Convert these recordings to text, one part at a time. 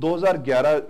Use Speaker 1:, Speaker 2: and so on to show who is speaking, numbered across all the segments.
Speaker 1: 2011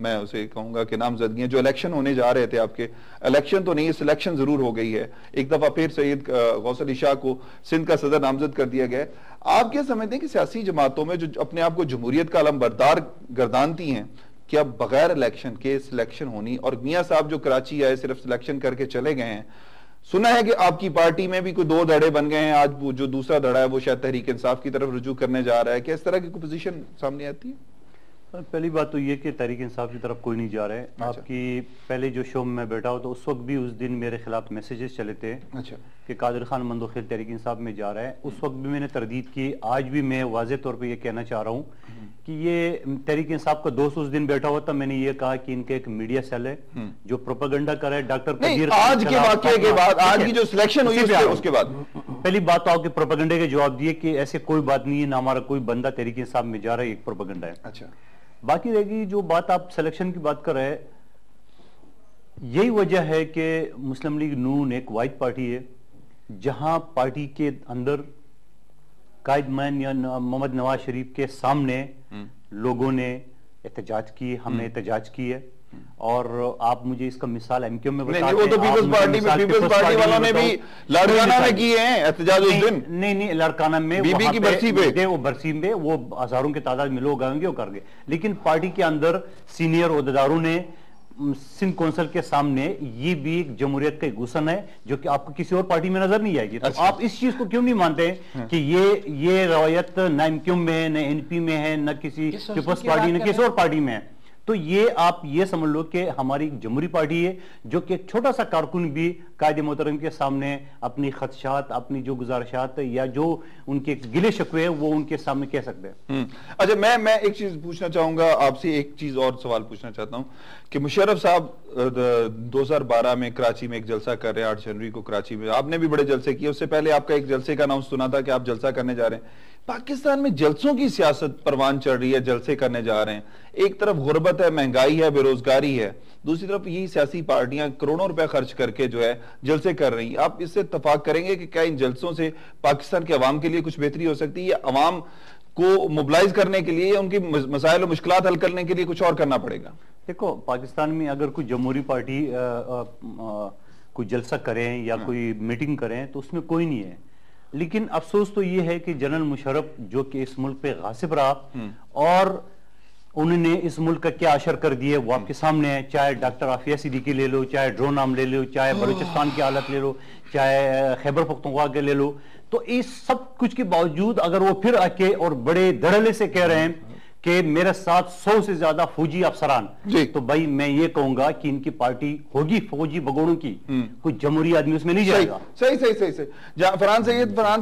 Speaker 1: میں اسے کہوں گا کہ نامزدگیاں جو الیکشن ہونے جا رہے تھے آپ کے، الیکشن تو نہیں، سلیکشن ضرور ہو گئی ہے، ایک دفعہ پھر سید غوث علی شاہ کو سندھ کا صدر نامزد کر دیا گیا. آپ کیا سمجھتے ہیں کہ سیاسی جماعتوں میں جو اپنے آپ کو جمہوریت کا علم بردار گردانتی ہیں، کیا بغیر الیکشن کے سلیکشن ہونی؟ اور میاں صاحب جو کراچی آئے صرف سلیکشن کر کے چلے گئے ہیں، سنا ہے کہ آپ کی پارٹی میں بھی کوئی 2 دھڑے بن گئے ہیں، آج جو دوسرا دھڑا ہے وہ شاید تحریک انصاف کی طرف رجوع کرنے جا رہا ہے، کیا اس طرح کی کوئی پوزیشن سامنے آتی ہے؟
Speaker 2: پہلی بات تو یہ کہ تحریک انصاف کی طرف کوئی نہیں جا رہا ہے. آپ کی پہلے جو شو میں بیٹھا ہو تو اس وقت بھی اس دن میرے خلاف میسیجز چلے تھے کہ قادر خان مندوخیل تحریک انصاف میں جا رہا ہے. اس وقت بھی میں نے تردید کی. آج بھی میں واضح طور پہ یہ کہنا چاہ رہا ہوں کہ یہ تحریک انصاف کا دوست اس دن بیٹھا ہوا تھا. میں نے یہ کہا کہ ان کے ایک میڈیا سیل ہے جو پروپیگنڈا کر رہا ہے ڈاکٹر قدیر.
Speaker 1: آج کے واقعے کے بعد، آج کی جو سلیکشن ہوئی اس کے بعد
Speaker 2: پہلی بات تو آپ کے پروپیگنڈے کے جواب دیے کہ ایسے کوئی بات نہیں ہے، نہ ہمارا کوئی بندہ تحریک انصاف میں جا رہا ہے، ایک پروپیگنڈا ہے.
Speaker 1: اچھا،
Speaker 2: باقی رہے گی جو بات آپ سلیکشن کی بات کر رہے ہیں، یہی وجہ ہے کہ مسلم لیگ نون ایک واحد پارٹی ہے جہاں پارٹی کے اندر قائد مین یا محمد نواز شریف کے سامنے لوگوں نے احتجاج کی، ہم نے احتجاج کی ہے. اور آپ مجھے اس کا مثال ایم کیو میں بتاتے ہیں.
Speaker 1: وہ تو پیپلز پارٹی والوں نے بھی لاڑکانہ میں کیے ہیں احتجاج اس دن.
Speaker 2: نہیں لاڑکانہ میں
Speaker 1: بی بی کی برسی پہ،
Speaker 2: وہ برسی میں وہ ہزاروں کی تعداد میں لوگ آئیں گے وہ کر گئے. لیکن پارٹی کے اندر سینئر عہدیداروں نے سندھ کونسل کے سامنے، یہ بھی ایک جمہوریت کا غصن ہے جو کہ آپ کو کسی اور پارٹی میں نظر نہیں آئے گی. تو آپ اس چیز کو کیوں نہیں مانتے کہ یہ روایت نہ ایم کیو میں ہے، نہ این پی میں ہے، نہ کسی پیپلز پارٹی، نہ کسی اور پارٹی میں ہے. تو یہ آپ یہ سمجھ لو کہ ہماری جمہوری پارٹی ہے جو کہ ایک چھوٹا سا کارکن بھی قائد محترم کے سامنے اپنی خدشات، اپنی جو گزارشات یا جو ان کے گلے شکوے ہیں وہ ان کے سامنے کہہ سکتے ہیں.
Speaker 1: اچھا، میں ایک چیز پوچھنا چاہوں گا آپ سے، ایک چیز اور سوال پوچھنا چاہتا ہوں کہ مشرف صاحب 2012 میں کراچی میں ایک جلسہ کر رہے ہیں، 8 جنوری کو کراچی میں. آپ نے بھی بڑے جلسے کیے، اس سے پہلے آپ کا ایک جلسے کا نام سنا تھا کہ آپ جلسہ کرنے جا رہے ہیں. پاکستان میں جلسوں کی سیاست پروان چڑھ رہی ہے، جلسے کرنے جا رہے ہیں. ایک طرف غربت ہے، مہنگائی ہے، بے روزگاری ہے، دوسری طرف یہی سیاسی پارٹیاں کروڑوں روپے خرچ کر کے جو ہے جلسے کر رہی ہیں. آپ اس سے اتفاق کریں گے کہ کیا ان جلسوں سے پاکستان کے عوام کے لیے کچھ بہتری ہو سکتی ہے، یا عوام کو موبلائز کرنے کے لیے، ان کی مسائل و مشکلات حل کرنے کے لیے کچھ اور کرنا پڑے گا؟
Speaker 2: دیکھو، پاکستان میں اگر کوئی جمہوری پارٹی کوئی جلسہ کریں یا کوئی میٹنگ کریں تو اس میں کوئی نہیں ہے. لیکن افسوس تو یہ ہے کہ جنرل مشرف جو کہ اس ملک پہ غاصب رہا اور انہوں نے اس ملک کا کیا اشر کر دیے وہ آپ کے سامنے ہے. چاہے ڈاکٹر عافیہ صدیقی لے لو، چاہے ڈرون نام لے لو، چاہے بلوچستان کی حالت لے لو، چاہے خیبر پختونخوا کے لے لو. تو اس سب کچھ کے باوجود اگر وہ پھر آ کے اور بڑے دھڑلے سے کہہ رہے ہیں کہ میرے ساتھ 100 سے زیادہ فوجی افسران، تو بھائی میں یہ کہوں گا کہ ان کی پارٹی ہوگی فوجی بگوڑوں کی، کوئی جمہوری آدمی اس میں نہیں جائے گا.
Speaker 1: صحیح. فرحان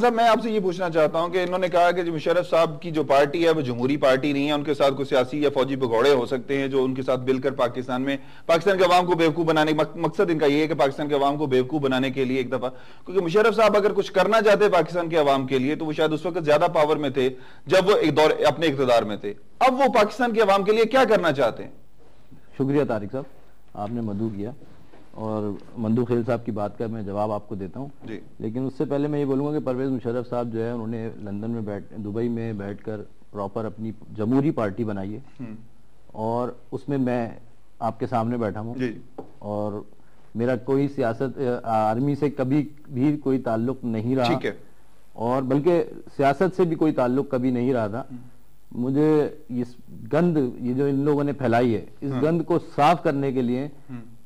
Speaker 1: صاحب، میں آپ سے یہ پوچھنا چاہتا ہوں کہ انہوں نے کہا کہ مشرف صاحب کی جو پارٹی ہے وہ جمہوری پارٹی نہیں ہے، ان کے ساتھ کوئی سیاسی یا فوجی بگوڑے ہو سکتے ہیں جو ان کے ساتھ مل کر پاکستان کے عوام کو بیوقوف بنانے، مقصد ان کا یہ ہے کہ پاکستان کے عوام کو بیوقوف بنانے کے لیے ایک دفعہ، کیونکہ مشرف صاحب اگر کچھ کرنا چاہتے پاکستان کے عوام کے لیے تو وہ شاید اس وقت زیادہ پاور میں تھے جب وہ ایک دور اپنے اقتدار میں تھے. اب وہ پاکستان کے عوام کے لیے کیا کرنا چاہتے ہیں؟
Speaker 3: شکریہ طارق صاحب، آپ نے مدعو کیا اور مندوخیل صاحب کی بات کا میں جواب آپ کو دیتا ہوں. لیکن اس سے پہلے میں یہ بولوں گا کہ پرویز مشرف صاحب جو ہے انہوں نے لندن میں دبئی میں بیٹھ کر پراپر اپنی جمہوری پارٹی بنائی ہے اور اس میں آپ کے سامنے بیٹھا ہوں اور میرا کوئی سیاست آرمی سے کبھی بھی کوئی تعلق نہیں رہا اور بلکہ سیاست سے بھی کوئی تعلق کبھی نہیں رہا تھا. مجھے اس گند یہ جو ان لوگوں نے پھیلائی ہے اس گند کو صاف کرنے کے لیے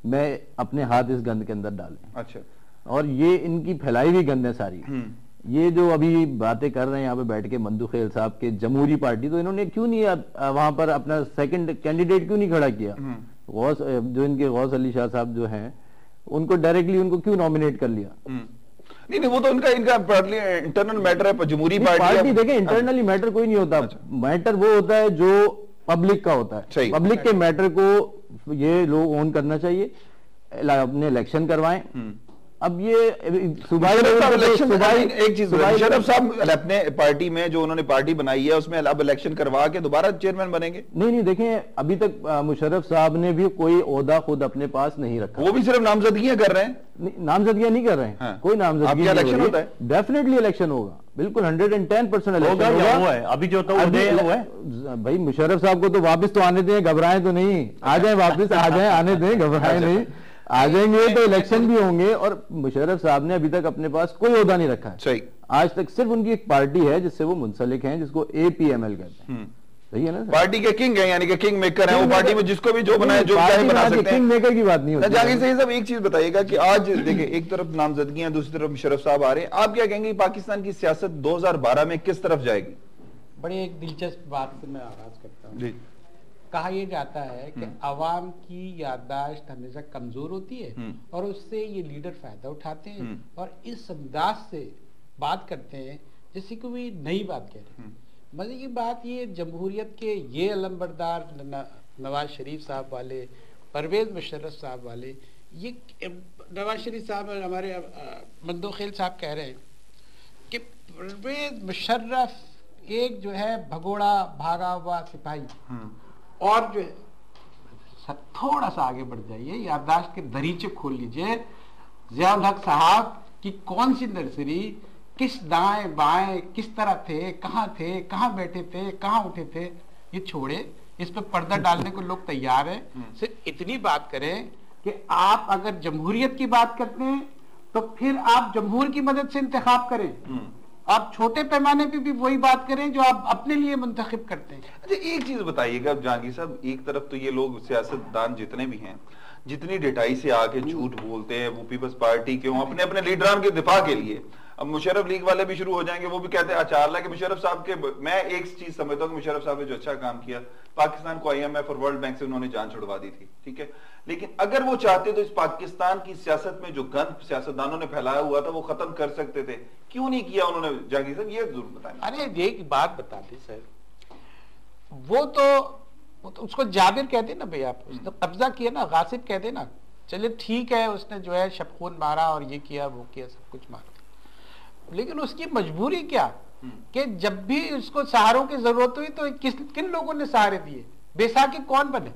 Speaker 3: میں اپنے ہاتھ اس گند کے اندر ڈالیں.
Speaker 1: اچھا. اور
Speaker 3: یہ ان کی پھیلائی ہوئی گند ہے ساری. یہ جو ابھی باتیں کر رہے ہیں یہاں پہ بیٹھ کے مندوخیل صاحب کے جمہوری پارٹی، تو انہوں نے کیوں نہیں وہاں پر اپنا سیکنڈ کینڈیڈیٹ کیوں نہیں کھڑا کیا؟ جو ان کے غوث علی شاہ صاحب جو ہیں ان کو ڈائریکٹلی ان کو کیوں نامینیٹ کر لیا؟
Speaker 1: نہیں، وہ تو ان کا انٹرنل میٹر ہے. جمہوری
Speaker 3: پارٹی دیکھیں، انٹرنلی میٹر کوئی نہیں ہوتا. میٹر وہ ہوتا ہے جو پبلک کا ہوتا ہے. پبلک کے میٹر کو یہ لوگ اون کرنا چاہیے. اپنے الیکشن کروائیں، اب یہ
Speaker 1: ایک چیز مشرف صاحب اپنے پارٹی میں جو انہوں نے پارٹی بنائی ہے اس میں اب الیکشن کروا کے دوبارہ چیئرمین بنیں گے؟
Speaker 3: نہیں دیکھیں ابھی تک مشرف صاحب نے بھی کوئی عہدہ خود اپنے پاس نہیں رکھا.
Speaker 1: وہ بھی صرف نامزدگیاں کر رہے ہیں.
Speaker 3: نامزدگیاں نہیں کر رہے ہیں, کوئی نامزدگی
Speaker 1: الیکشن ہوتا ہے.
Speaker 3: ڈیفینیٹلی الیکشن ہوگا, بالکل 110% الیکشن ہوگا.
Speaker 2: ابھی جو
Speaker 3: بھائی مشرف صاحب کو تو واپس تو آنے دیں, گھبرائیں تو نہیں, آ جائیں واپس, آ جائیں, آنے دیں, گھبرائیں نہیں, آ جائیں گے تو الیکشن بھی ہوں گے. اور مشرف صاحب نے ابھی تک اپنے پاس کوئی عہدہ نہیں رکھا ہے آج تک. صرف ان کی ایک پارٹی ہے جس سے وہ منسلک ہیں, جس کو APML کہتے ہیں. صحیح ہے نا,
Speaker 1: پارٹی کے کنگ ہیں, یعنی کہ کنگ میکر ہیں وہ پارٹی میں, جس کو بھی جو بنائے جو چاہے بنا سکتے ہیں.
Speaker 3: کنگ میکر کی بات نہیں ہوتی.
Speaker 1: جہانگیر صاحب صاحب ایک چیز بتائیے گا کہ آج دیکھیں ایک طرف نامزدگیاں, دوسری طرف مشرف صاحب آ رہے ہیں, آپ کیا کہیں گے پاکستان کی سیاست 2012 میں کس طرف جائے گی؟
Speaker 4: بڑی ایک دلچسپ بات سے میں آغاز کرتا ہوں. کہا یہ جاتا ہے کہ عوام کی یادداشت ہمیشہ کمزور ہوتی ہے اور اس سے یہ لیڈر فائدہ اٹھاتے ہیں اور اس انداز سے بات کرتے ہیں جیسے کہ وہ نئی بات کہہ رہے ہیں. مزے کی بات یہ جمہوریت کے یہ علمبردار نواز شریف صاحب والے, پرویز مشرف صاحب والے, یہ نواز شریف صاحب ہمارے مندوق خیل صاحب کہہ رہے ہیں کہ پرویز مشرف ایک جو ہے بھگوڑا بھاگا ہوا سپاہی, اور جو ہے تھوڑا سا آگے بڑھ جائیے, یادداشت کے دریچے کھول لیجئے, ضیاء الحق صاحب کی کون سی نرسری, کس دائیں بائیں کس طرح تھے, کہاں بیٹھے تھے, کہاں اٹھے تھے, یہ چھوڑے, اس پہ پردہ ڈالنے کو لوگ تیار ہیں. صرف اتنی بات کریں کہ آپ اگر جمہوریت کی بات کرتے ہیں تو پھر آپ جمہور کی مدد سے انتخاب کریں, آپ چھوٹے پیمانے پہ بھی وہی بات کریں جو آپ اپنے لیے منتخب کرتے ہیں.
Speaker 1: اچھا ایک چیز بتائیے گا جہانگیر صاحب, ایک طرف تو یہ لوگ سیاستدان جتنے بھی ہیں جتنی ڈیٹائی سے آ کے جھوٹ بولتے ہیں, وہ پیپلز پارٹی کے ہوں اپنے لیڈران کے دفاع کے لیے, اب مشرف لیگ والے بھی شروع ہو جائیں گے, وہ بھی کہتے ہیں اچھا اللہ کہ مشرف صاحب کے, میں ایک چیز سمجھتا ہوں کہ مشرف صاحب نے جو اچھا کام کیا, پاکستان کو IMF اور ورلڈ بینک سے انہوں نے جان چھڑوا دی تھی, ٹھیک ہے, لیکن اگر وہ چاہتے تو اس پاکستان کی سیاست میں جو گند سیاستدانوں نے پھیلایا ہوا تھا وہ ختم کر سکتے تھے, کیوں نہیں کیا انہوں نے؟ جہانگیر صاحب یہ ضرور بتائیں.
Speaker 4: ارے ایک بات بتا دیں سر, وہ تو اس کو جابر کہتے نا بھئی, آپ اس نے قبضہ کیا نا, غاصب کہتے نا, چلے ٹھیک ہے اس نے جو ہے شبخون مارا اور یہ کیا وہ کیا سب کچھ مارا, لیکن اس کی مجبوری کیا کہ جب بھی اس کو سہاروں کی ضرورت ہوئی تو کن لوگوں نے سہارے دیے؟ بے ساکھی کون بنے؟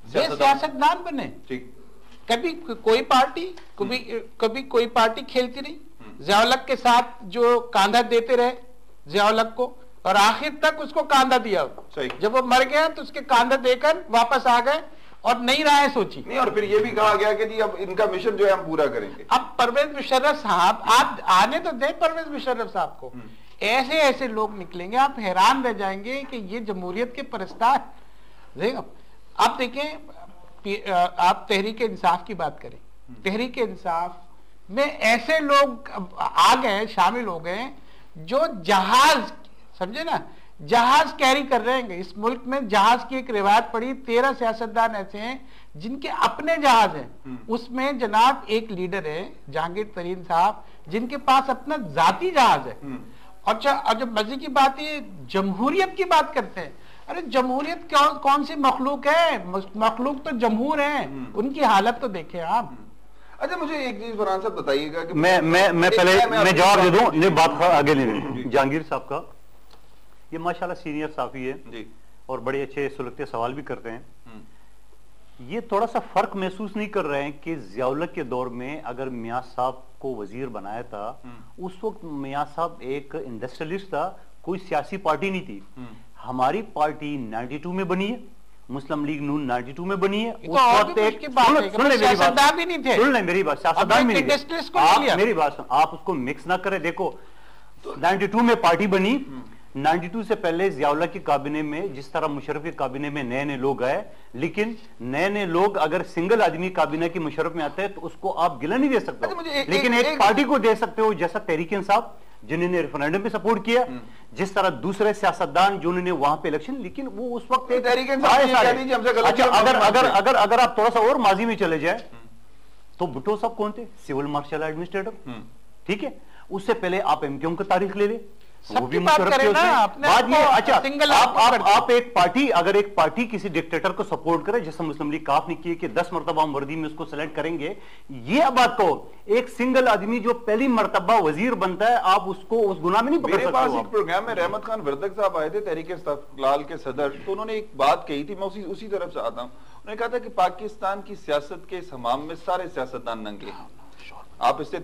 Speaker 4: بے سیاستدان بنے. کبھی کوئی پارٹی کبھی کوئی پارٹی کھیلتی نہیں. ضیاء الحق کے ساتھ جو کاندھا دیتے رہے ضیاء الحق کو, اور آخر تک اس کو کاندھا دیا, جب وہ مر گیا تو اس کے کاندھا دے کر واپس آ گئے اور نئی راہیں سوچی.
Speaker 1: نہیں, اور پھر یہ بھی کہا گیا کہ جی اب ان کا مشن جو ہے ہم پورا کریں گے.
Speaker 4: اب پرویز مشرف صاحب, آپ آنے تو دیں پرویز مشرف صاحب کو, ایسے لوگ نکلیں گے آپ حیران رہ جائیں گے کہ یہ جمہوریت کے پرستار. آپ دیکھیں, آپ تحریک انصاف کی بات کریں, تحریک انصاف میں ایسے لوگ آ گئے, شامل ہو گئے جو جہاز, سمجھے نا, جہاز کیری کر رہے ہیں. اس ملک میں جہاز کی ایک روایت پڑی, 13 سیاستدان ایسے ہیں جن کے اپنے جہاز ہیں, اس میں جناب ایک لیڈر ہے جہانگیر ترین صاحب جن کے پاس اپنا ذاتی جہاز ہے. اور جب مزے کی بات یہ جمہوریت کی بات کرتے ہیں, ارے جمہوریت کون سی مخلوق ہے؟ مخلوق تو جمہور ہیں, ان کی حالت تو دیکھیں آپ.
Speaker 1: اچھا مجھے ایک چیز فرحان صاحب بتائیے گا کہ
Speaker 2: میں پہلے میں جواب دے دوں, یہ بات آگے لے لیں. جہانگیر صاحب کا یہ ماشاءاللہ سینئر صحافی ہے اور بڑے اچھے سلگتے سوال بھی کرتے ہیں. یہ تھوڑا سا فرق محسوس نہیں کر رہے ہیں کہ ضیاء الحق کے دور میں اگر میاں صاحب کو وزیر بنایا تھا, اس وقت میاں صاحب ایک انڈسٹریلسٹ تھا, کوئی سیاسی پارٹی نہیں تھی. ہماری پارٹی 92 میں بنی ہے, مسلم لیگ نون 92 میں بنی ہے. اس وقت ایک
Speaker 4: سیاستدان بھی نہیں تھے,
Speaker 2: سن لیں میری بات, سیاستدان بھی نہیں تھے, میری بات سن, آپ اس کو مکس نہ کریں. دیکھو 92 میں پارٹی بنی, 92 سے پہلے ضیاء الحق کی کابینے میں جس طرح مشرف کی کابینے میں نئے لوگ آئے, لیکن نئے لوگ اگر سنگل آدمی کابینہ کی مشرف میں آتے ہیں تو اس کو آپ گلہ نہیں دے سکتے ہو, لیکن ایک پارٹی کو دے سکتے ہو, جیسا تحریک انصاف جنہوں نے ریفرینڈم پہ سپورٹ کیا, جس طرح دوسرے سیاستدان جنہوں نے وہاں پہ الیکشن, لیکن وہ اس وقت اگر آپ تھوڑا سا اور ماضی میں چلے جائیں تو بھٹو صاحب کون تھے؟ سول مارشل ایڈمنسٹریٹر, ٹھیک ہے. اس سے پہلے آپ MKM کی تاریخ لے لیں, وہ بھی مشرف کے بات یہ اچھا آپ ایک پارٹی اگر ایک پارٹی کسی ڈکٹیٹر کو سپورٹ کرے جیسے مسلم لیگ کاف نے کی کہ 10 مرتبہ ہم وردی میں اس کو سلیکٹ کریں گے, یہ بات کو ایک سنگل آدمی جو پہلی مرتبہ وزیر بنتا ہے آپ اس کو اس گناہ میں نہیں پکڑ سکتے.
Speaker 1: میرے پاس ایک پروگرام میں رحمت خان وردک صاحب آئے تھے تحریک استقلال کے صدر, تو انہوں نے ایک بات کہی تھی, میں اسی طرف سے آتا ہوں. انہوں نے کہا تھا کہ پاکستان کی سیاست کے اس حمام میں سارے سیاستدان ننگے ہیں. آپ اس سے